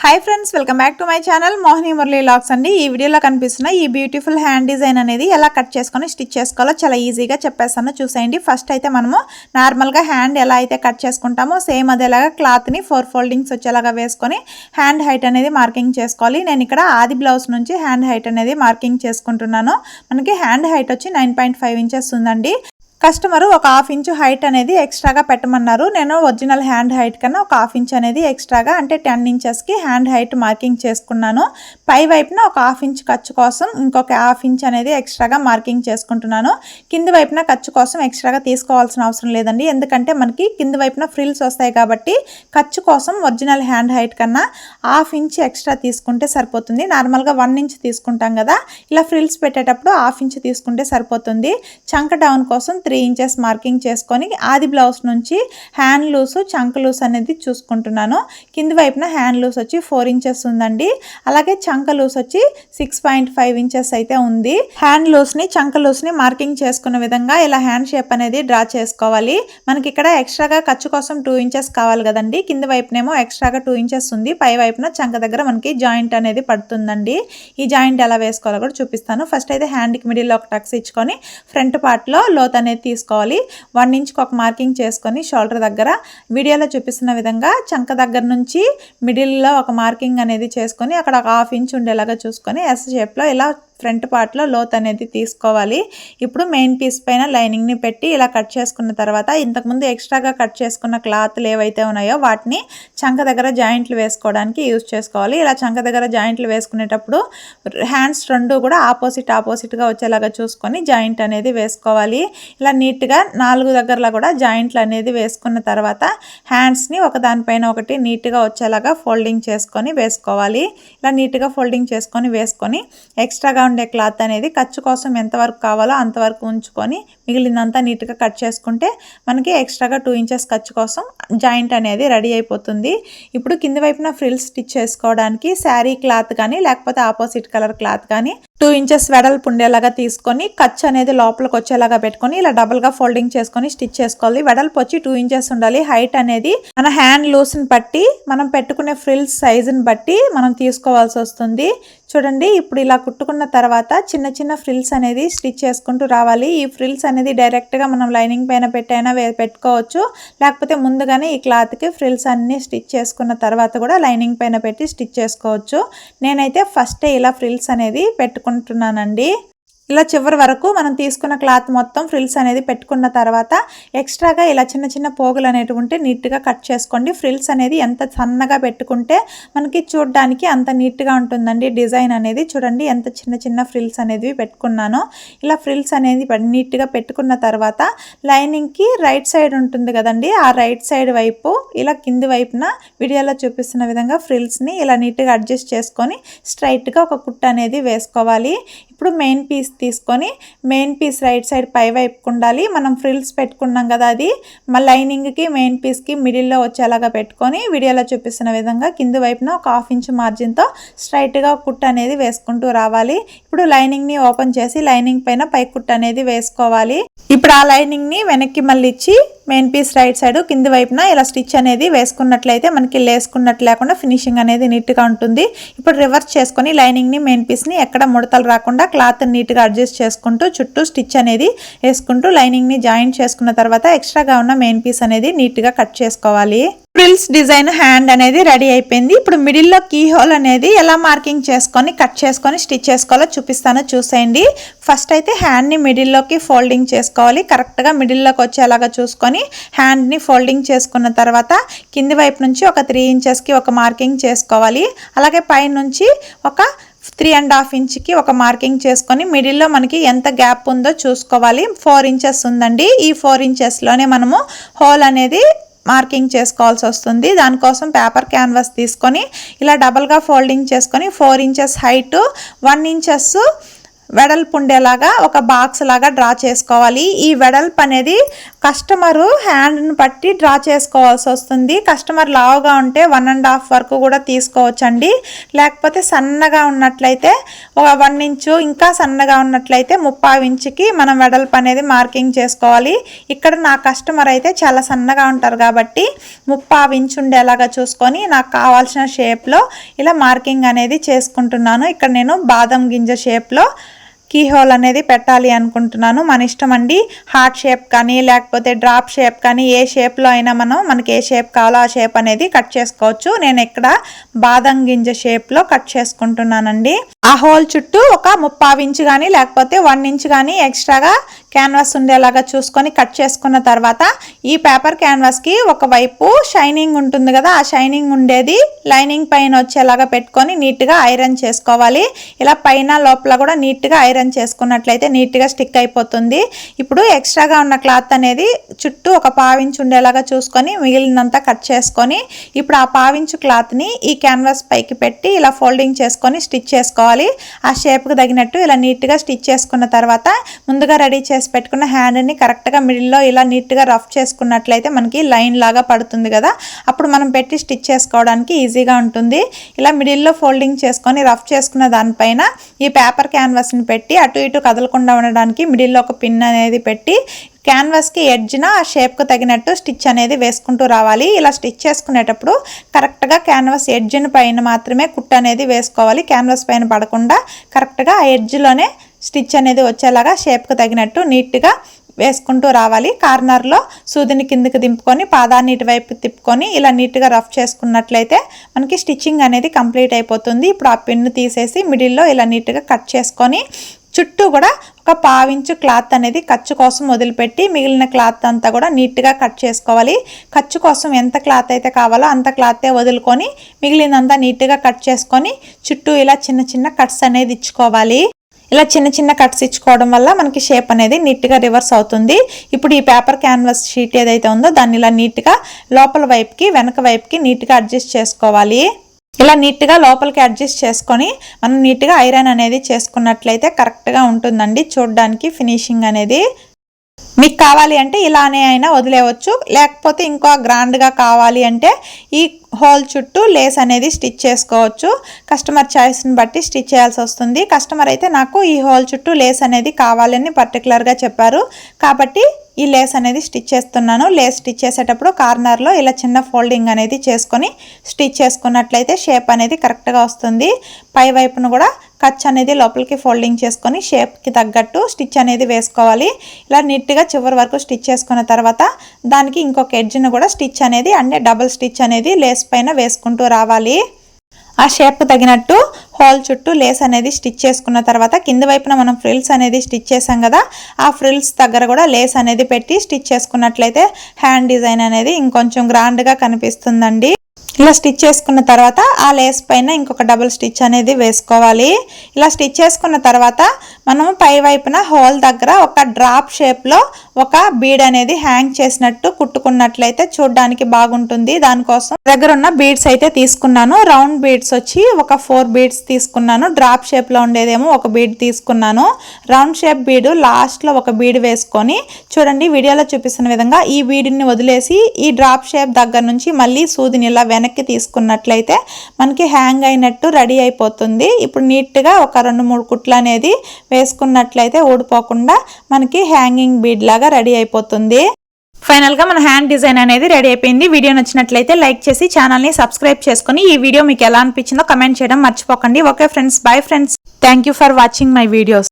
Hi friends, welcome back to my channel Mohini Murali vlogs అండి. ఈ వీడియోలో కనిపిస్తున్న ఈ బ్యూటిఫుల్ హ్యాండ్ డిజైన్ అనేది ఎలా కట్ చేసుకొని స్టిచ్ చేసుకోవాలో చాలా ఈజీగా చెప్పేస్తాను, చూసేయండి. ఫస్ట్ అయితే మనము నార్మల్గా హ్యాండ్ ఎలా అయితే కట్ చేసుకుంటామో సేమ్ అదేలాగా క్లాత్ని 4 ఫోల్డింగ్స్ వచ్చేలాగా వేసుకొని హ్యాండ్ హైట్ అనేది మార్కింగ్ చేసుకోవాలి. నేను ఇక్కడ ఆది బ్లౌజ్ నుంచి హ్యాండ్ హైట్ అనేది మార్కింగ్ చేసుకుంటున్నాను. మనకి హ్యాండ్ హైట్ వచ్చి 9.5 ఇంచెస్ ఉందండి. కస్టమర్ ఒక 1/2 ఇంచు హైట్ అనేది ఎక్స్ట్రాగా పెట్టమన్నారు. నేను ఒరిజినల్ హ్యాండ్ హైట్ కన్నా ఒక 1/2 ఇంచ్ అనేది ఎక్స్ట్రాగా అంటే 10 ఇంచెస్కి హ్యాండ్ హైట్ మార్కింగ్ చేసుకున్నాను. పై వైపున ఒక 1/2 ఇంచ్ ఖర్చు కోసం ఇంకొక 1/2 ఇంచ్ అనేది ఎక్స్ట్రాగా మార్కింగ్ చేసుకుంటున్నాను. కింది వైపున ఖర్చు కోసం ఎక్స్ట్రాగా తీసుకోవాల్సిన అవసరం లేదండి, ఎందుకంటే మనకి కింది వైపున ఫ్రిల్స్ వస్తాయి కాబట్టి ఖర్చు కోసం ఒరిజినల్ హ్యాండ్ హైట్ కన్నా 1/2 ఇంచ్ ఎక్స్ట్రా తీసుకుంటే సరిపోతుంది. నార్మల్గా 1 ఇంచ్ తీసుకుంటాం కదా, ఇలా ఫ్రిల్స్ పెట్టేటప్పుడు 1/2 ఇంచ్ తీసుకుంటే సరిపోతుంది. చంక డౌన్ కోసం 3 ఇంచెస్ మార్కింగ్ చేసుకొని ఆది బ్లౌజ్ నుంచి హ్యాండ్ లూస్ చంక లూస్ అనేది చూసుకుంటున్నాను. కింది వైపున హ్యాండ్ లూస్ వచ్చి 4 ఇంచెస్ ఉందండి. అలాగే చంక లూస్ వచ్చి 6.5 ఇంచెస్ అయితే ఉంది. హ్యాండ్ లూస్ని చంక లూస్ని మార్కింగ్ చేసుకున్న విధంగా ఇలా హ్యాండ్ షేప్ అనేది డ్రా చేసుకోవాలి. మనకి ఇక్కడ ఎక్స్ట్రాగా ఖర్చు కోసం 2 ఇంచెస్ కావాలి కదండి. కింది వైపునేమో ఎక్స్ట్రాగా 2 ఇంచెస్ ఉంది. పై వైపున చంక దగ్గర మనకి జాయింట్ అనేది పడుతుందండి. ఈ జాయింట్ ఎలా వేసుకోవాలో కూడా చూపిస్తాను. ఫస్ట్ అయితే హ్యాండ్కి మిడిల్లో ఒక టక్స్ ఇచ్చుకొని ఫ్రంట్ పార్ట్లో లోత్ అనేది తీసుకోవాలి. 1 ఇంచ్కి ఒక మార్కింగ్ చేసుకొని షోల్డర్ దగ్గర వీడియోలో చూపిస్తున్న విధంగా చంక దగ్గర నుంచి మిడిల్లో ఒక మార్కింగ్ అనేది చేసుకొని అక్కడ ఒక 1/2 ఇంచ్ ఉండేలాగా చూసుకొని ఎస్ షేప్లో ఇలా ఫ్రంట్ పార్ట్లో లోత్ అనేది తీసుకోవాలి. ఇప్పుడు మెయిన్ పీస్ పైన లైనింగ్ని పెట్టి ఇలా కట్ చేసుకున్న తర్వాత ఇంతకుముందు ఎక్స్ట్రాగా కట్ చేసుకున్న క్లాత్లు ఏవైతే ఉన్నాయో వాటిని చంక దగ్గర జాయింట్లు వేసుకోవడానికి యూజ్ చేసుకోవాలి. ఇలా చంక దగ్గర జాయింట్లు వేసుకునేటప్పుడు హ్యాండ్స్ రెండు కూడా ఆపోజిట్గా వచ్చేలాగా చూసుకొని జాయింట్ అనేది వేసుకోవాలి. ఇలా నీట్గా 4 దగ్గరలో కూడా జాయింట్లు అనేది వేసుకున్న తర్వాత హ్యాండ్స్ని ఒకదానిపైన ఒకటి నీట్గా వచ్చేలాగా ఫోల్డింగ్ చేసుకొని వేసుకోవాలి. ఇలా నీట్గా ఫోల్డింగ్ చేసుకొని వేసుకొని ఎక్స్ట్రాగా ఉండే క్లాత్ అనేది ఖర్చు కోసం ఎంతవరకు కావాలో అంతవరకు ఉంచుకొని మిగిలినంతా నీట్గా కట్ చేసుకుంటే మనకి ఎక్స్ట్రాగా 2 ఇంచెస్ ఖర్చు కోసం జాయింట్ అనేది రెడీ అయిపోతుంది. ఇప్పుడు కింది వైపున ఫ్రిల్స్ స్టిచ్ చేసుకోవడానికి శారీ క్లాత్ కానీ లేకపోతే ఆపోజిట్ కలర్ క్లాత్ కానీ 2 ఇంచెస్ వెడల్పు ఉండేలాగా తీసుకొని ఖర్చు అనేది లోపలికి వచ్చేలాగా పెట్టుకొని ఇలా డబుల్గా ఫోల్డింగ్ చేసుకొని స్టిచ్ చేసుకోవాలి. వెడల్పు వచ్చి 2 ఇంచెస్ ఉండాలి. హైట్ అనేది మన హ్యాండ్ లూస్ని బట్టి మనం పెట్టుకునే ఫ్రిల్స్ సైజుని బట్టి మనం తీసుకోవాల్సి వస్తుంది. చూడండి, ఇప్పుడు ఇలా కుట్టుకున్న తర్వాత చిన్న చిన్న ఫ్రిల్స్ అనేది స్టిచ్ చేసుకుంటూ రావాలి. ఈ ఫ్రిల్స్ అనేది డైరెక్ట్గా మనం లైనింగ్ పైన పెట్టైనా పెట్టుకోవచ్చు, లేకపోతే ముందుగానే ఈ క్లాత్కి ఫ్రిల్స్ అన్నీ స్టిచ్ చేసుకున్న తర్వాత కూడా లైనింగ్ పైన పెట్టి స్టిచ్ చేసుకోవచ్చు. నేనైతే ఫస్టే ఇలా ఫ్రిల్స్ అనేది పెట్టుకుంటున్నానండి. ఇలా చివరి వరకు మనం తీసుకున్న క్లాత్ మొత్తం ఫ్రిల్స్ అనేది పెట్టుకున్న తర్వాత ఎక్స్ట్రాగా ఇలా చిన్న చిన్న పోగులు అనేవి ఉంటే నీట్గా కట్ చేసుకోండి. ఫ్రిల్స్ అనేది ఎంత సన్నగా పెట్టుకుంటే మనకి చూడడానికి అంత నీట్గా ఉంటుందండి. డిజైన్ అనేది చూడండి ఎంత చిన్న చిన్న ఫ్రిల్స్ అనేది పెట్టుకున్నాను. ఇలా ఫ్రిల్స్ అనేది నీట్గా పెట్టుకున్న తర్వాత లైనింగ్కి రైట్ సైడ్ ఉంటుంది కదండి, ఆ రైట్ సైడ్ వైపు ఇలా కింది వైపున వీడియోలో చూపిస్తున్న విధంగా ఫ్రిల్స్ని ఇలా నీట్గా అడ్జస్ట్ చేసుకొని స్ట్రైట్గా ఒక కుట్టు అనేది వేసుకోవాలి. ఇప్పుడు మెయిన్ పీస్ తీసుకొని మెయిన్ పీస్ రైట్ సైడ్ పై వైపుకు ఉండాలి. మనం ఫ్రిల్స్ పెట్టుకున్నాం కదా, అది మా లైనింగ్కి మెయిన్ పీస్కి మిడిల్లో వచ్చేలాగా పెట్టుకొని వీడియోలో చూపిస్తున్న విధంగా కింది వైపున ఒక 1/2 ఇంచ్ మార్జిన్తో స్ట్రైట్గా కుట్టు అనేది వేసుకుంటూ రావాలి. ఇప్పుడు లైనింగ్ని ఓపెన్ చేసి లైనింగ్ పైన పై కుట్టు అనేది వేసుకోవాలి. ఇప్పుడు ఆ లైనింగ్ని వెనక్కి మళ్ళీ ఇచ్చి మెయిన్ పీస్ రైట్ సైడ్ కింది వైపున ఇలా స్టిచ్ అనేది వేసుకున్నట్లయితే మనకి లేసుకున్నట్లు లేకుండా ఫినిషింగ్ అనేది నీట్గా ఉంటుంది. ఇప్పుడు రివర్స్ చేసుకొని లైనింగ్ని మెయిన్ పీస్ని ఎక్కడ ముడతలు రాకుండా క్లాత్ నీట్గా అడ్జస్ట్ చేసుకుంటూ చుట్టూ స్టిచ్ అనేది వేసుకుంటూ లైనింగ్ని జాయింట్ చేసుకున్న తర్వాత ఎక్స్ట్రాగా ఉన్న మెయిన్ పీస్ అనేది నీట్గా కట్ చేసుకోవాలి. ఫ్రిల్స్ డిజైన్ హ్యాండ్ అనేది రెడీ అయిపోయింది. ఇప్పుడు మిడిల్లో కీ హోల్ అనేది ఎలా మార్కింగ్ చేసుకొని కట్ చేసుకొని స్టిచ్ చేసుకోవాలో చూపిస్తాను, చూసేయండి. ఫస్ట్ అయితే హ్యాండ్ని మిడిల్లోకి ఫోల్డింగ్ చేసుకోవాలి. కరెక్ట్గా మిడిల్లోకి వచ్చేలాగా చూసుకొని హ్యాండ్ని ఫోల్డింగ్ చేసుకున్న తర్వాత కింది వైపు నుంచి ఒక 3 ఇంచెస్కి ఒక మార్కింగ్ చేసుకోవాలి. అలాగే పైనుంచి ఒక 3.5 ఇంచ్కి ఒక మార్కింగ్ చేసుకొని మిడిల్లో మనకి ఎంత గ్యాప్ ఉందో చూసుకోవాలి. 4 ఇంచెస్ ఉందండి. ఈ 4 ఇంచెస్లోనే మనము హోల్ అనేది మార్కింగ్ చేసుకోవాల్సి వస్తుంది. దానికోసం పేపర్ క్యాన్వాస్ తీసుకొని ఇలా డబల్గా ఫోల్డింగ్ చేసుకొని 4 ఇంచెస్ హైట్ 1 ఇంచెస్ వెడల్పు ఉండేలాగా ఒక బాక్స్ లాగా డ్రా చేసుకోవాలి. ఈ వెడల్పు అనేది కస్టమరు హ్యాండ్ని బట్టి డ్రా చేసుకోవాల్సి వస్తుంది. కస్టమర్ లావుగా ఉంటే 1.5 వరకు కూడా తీసుకోవచ్చండి. లేకపోతే సన్నగా ఉన్నట్లయితే ఒక 1 ఇంచు, ఇంకా సన్నగా ఉన్నట్లయితే 3/4 ఇంచుకి మనం వెడల్పు అనేది మార్కింగ్ చేసుకోవాలి. ఇక్కడ నా కస్టమర్ అయితే చాలా సన్నగా ఉంటారు కాబట్టి 3/4 ఇంచు ఉండేలాగా చూసుకొని నాకు కావాల్సిన షేప్లో ఇలా మార్కింగ్ అనేది చేసుకుంటున్నాను. ఇక్కడ నేను బాదం గింజ షేప్లో కీ హోల్ అనేది పెట్టాలి అనుకుంటున్నాను. మన ఇష్టం అండి. హార్ట్ షేప్ కానీ లేకపోతే డ్రాప్ షేప్ కానీ ఏ షేప్లో అయినా మనకి ఏ షేప్ కావాలో ఆ షేప్ అనేది కట్ చేసుకోవచ్చు. నేను ఇక్కడ బాదం గింజ షేప్లో కట్ చేసుకుంటున్నానండి. ఆ హోల్ చుట్టూ ఒక 3/4 ఇంచు కానీ లేకపోతే 1 ఇంచు కానీ ఎక్స్ట్రాగా క్యాన్వాస్ ఉండేలాగా చూసుకొని కట్ చేసుకున్న తర్వాత ఈ పేపర్ క్యాన్వాస్కి ఒకవైపు షైనింగ్ ఉంటుంది కదా, ఆ షైనింగ్ ఉండేది లైనింగ్ పైన వచ్చేలాగా పెట్టుకొని నీట్గా ఐరన్ చేసుకోవాలి. ఇలా పైన లోపల కూడా నీట్గా ఐరన్ చేసుకున్నట్లయితే నీట్గా స్టిక్ అయిపోతుంది. ఇప్పుడు ఎక్స్ట్రాగా ఉన్న క్లాత్ అనేది చుట్టూ ఒక 1/4 ఇంచు ఉండేలాగా చూసుకొని మిగిలినంతా కట్ చేసుకొని ఇప్పుడు ఆ 1/4 ఇంచు క్లాత్ని ఈ క్యాన్వాస్ పైకి పెట్టి ఇలా ఫోల్డింగ్ చేసుకొని స్టిచ్ చేసుకోవాలి. ఆ షేప్కి తగినట్టు ఇలా నీట్గా స్టిచ్ చేసుకున్న తర్వాత ముందుగా రెడీ చేసి పెట్టుకున్న హ్యాండ్ని కరెక్ట్గా మిడిల్లో ఇలా నీట్గా రఫ్ చేసుకున్నట్లయితే మనకి లైన్ లాగా పడుతుంది కదా, అప్పుడు మనం పెట్టి స్టిచ్ చేసుకోవడానికి ఈజీగా ఉంటుంది. ఇలా మిడిల్లో ఫోల్డింగ్ చేసుకొని రఫ్ చేసుకున్న దానిపైన ఈ పేపర్ క్యాన్వాస్ని పెట్టి అటు ఇటు కదలకుండా ఉండడానికి మిడిల్లో ఒక పిన్ అనేది పెట్టి క్యాన్వాస్కి ఎడ్జ్న ఆ షేప్కు తగినట్టు స్టిచ్ అనేది వేసుకుంటూ రావాలి. ఇలా స్టిచ్ చేసుకునేటప్పుడు కరెక్ట్గా క్యాన్వాస్ ఎడ్జ్ని పైన మాత్రమే కుట్టు అనేది వేసుకోవాలి. క్యాన్వాస్ పైన పడకుండా కరెక్ట్గా ఆ ఎడ్జ్లోనే స్టిచ్ అనేది వచ్చేలాగా షేప్కు తగినట్టు నీట్గా వేసుకుంటూ రావాలి. కార్నర్లో సూదిని కిందకి దింపుకొని పాదాన్ని ఇటువైపు తిప్పుకొని ఇలా నీట్గా రఫ్ చేసుకున్నట్లయితే మనకి స్టిచ్చింగ్ అనేది కంప్లీట్ అయిపోతుంది. ఇప్పుడు ఆ పిన్ను తీసేసి మిడిల్లో ఇలా నీట్గా కట్ చేసుకొని చుట్టూ కూడా ఒక 1/4 ఇంచు క్లాత్ అనేది ఖర్చు కోసం వదిలిపెట్టి మిగిలిన క్లాత్ అంతా కూడా నీట్గా కట్ చేసుకోవాలి. ఖర్చు కోసం ఎంత క్లాత్ అయితే కావాలో అంత క్లాతే వదులుకొని మిగిలినంతా నీట్గా కట్ చేసుకొని చుట్టూ ఇలా చిన్న చిన్న కట్స్ అనేది ఇచ్చుకోవాలి. ఇలా చిన్న చిన్న కట్స్ ఇచ్చుకోవడం వల్ల మనకి షేప్ అనేది నీట్గా రివర్స్ అవుతుంది. ఇప్పుడు ఈ పేపర్ క్యాన్వాస్ షీట్ ఏదైతే ఉందో దాన్ని ఇలా నీట్గా లోపల వైపుకి వెనక వైపుకి నీట్గా అడ్జస్ట్ చేసుకోవాలి. ఇలా నీట్గా లోపలికి అడ్జస్ట్ చేసుకొని మనం నీట్గా ఐరన్ అనేది చేసుకున్నట్లయితే కరెక్ట్గా ఉంటుందండి చూడడానికి ఫినిషింగ్ అనేది. మీకు కావాలి అంటే ఇలానే అయినా వదిలేవచ్చు, లేకపోతే ఇంకో గ్రాండ్గా కావాలి అంటే ఈ హోల్ చుట్టూ లేస్ అనేది స్టిచ్ చేసుకోవచ్చు. కస్టమర్ చాయిస్ని బట్టి స్టిచ్ చేయాల్సి వస్తుంది. కస్టమర్ అయితే నాకు ఈ హోల్ చుట్టూ లేస్ అనేది కావాలని పర్టికులర్గా చెప్పారు కాబట్టి ఈ లేస్ అనేది స్టిచ్ చేస్తున్నాను. లేస్ స్టిచ్ చేసేటప్పుడు కార్నర్లో ఇలా చిన్న ఫోల్డింగ్ అనేది చేసుకొని స్టిచ్ చేసుకున్నట్లయితే షేప్ అనేది కరెక్ట్గా వస్తుంది. పై వైపును కూడా కచ్ అనేది లోపలికి ఫోల్డింగ్ చేసుకొని షేప్కి తగ్గట్టు స్టిచ్ అనేది వేసుకోవాలి. ఇలా నీట్గా చివరి వరకు స్టిచ్ చేసుకున్న తర్వాత దానికి ఇంకొక ఎడ్జ్ను కూడా స్టిచ్ అనేది అంటే డబుల్ స్టిచ్ అనేది లేస్ పైన వేసుకుంటూ రావాలి. ఆ షేప్ తగినట్టు హోల్ చుట్టూ లేస్ అనేది స్టిచ్ చేసుకున్న తర్వాత కింద వైపున మనం ఫ్రిల్స్ అనేది స్టిచ్ చేసాం కదా, ఆ ఫ్రిల్స్ దగ్గర కూడా లేస్ అనేది పెట్టి స్టిచ్ చేసుకున్నట్లయితే హ్యాండ్ డిజైన్ అనేది ఇంకొంచెం గ్రాండ్గా కనిపిస్తుందండి. ఇలా స్టిచ్ చేసుకున్న తర్వాత ఆ లేస్ పైన ఇంకొక డబుల్ స్టిచ్ అనేది వేసుకోవాలి. ఇలా స్టిచ్ చేసుకున్న తర్వాత మనము పై వైపున హోల్ దగ్గర ఒక డ్రాప్ షేప్లో ఒక బీడ్ అనేది హ్యాంగ్ చేసినట్టు కుట్టుకున్నట్లయితే చూడడానికి బాగుంటుంది. దానికోసం దగ్గర ఉన్న బీడ్స్ అయితే తీసుకున్నాను. రౌండ్ బీడ్స్ వచ్చి ఒక 4 బీడ్స్ తీసుకున్నాను. డ్రాప్ షేప్లో ఉండేదేమో ఒక బీడ్ తీసుకున్నాను. రౌండ్ షేప్ బీడు లాస్ట్లో ఒక బీడ్ వేసుకొని చూడండి వీడియోలో చూపిస్తున్న విధంగా ఈ బీడ్ని వదిలేసి ఈ డ్రాప్ షేప్ దగ్గర నుంచి మళ్ళీ సూదిని ఇలా వెనక్కి తీసుకున్నట్లయితే మనకి హ్యాంగ్ అయినట్టు రెడీ అయిపోతుంది. ఇప్పుడు నీట్గా ఒక 2-3 కుట్లు అనేది వేసుకున్నట్లయితే ఊడిపోకుండా మనకి హ్యాంగింగ్ బీడ్ లాగా రెడీ అయిపోతుంది. ఫైనల్ గా మన హ్యాండ్ డిజైన్ అనేది రెడీ అయిపోయింది. వీడియో నచ్చినట్లయితే లైక్ చేసి ఛానల్ ని సబ్స్క్రైబ్ చేసుకొని ఈ వీడియో మీకు ఎలా అనిపించిందో కమెంట్ చేయడం మర్చిపోకండి. Okay friends, bye friends, thank you for watching my videos.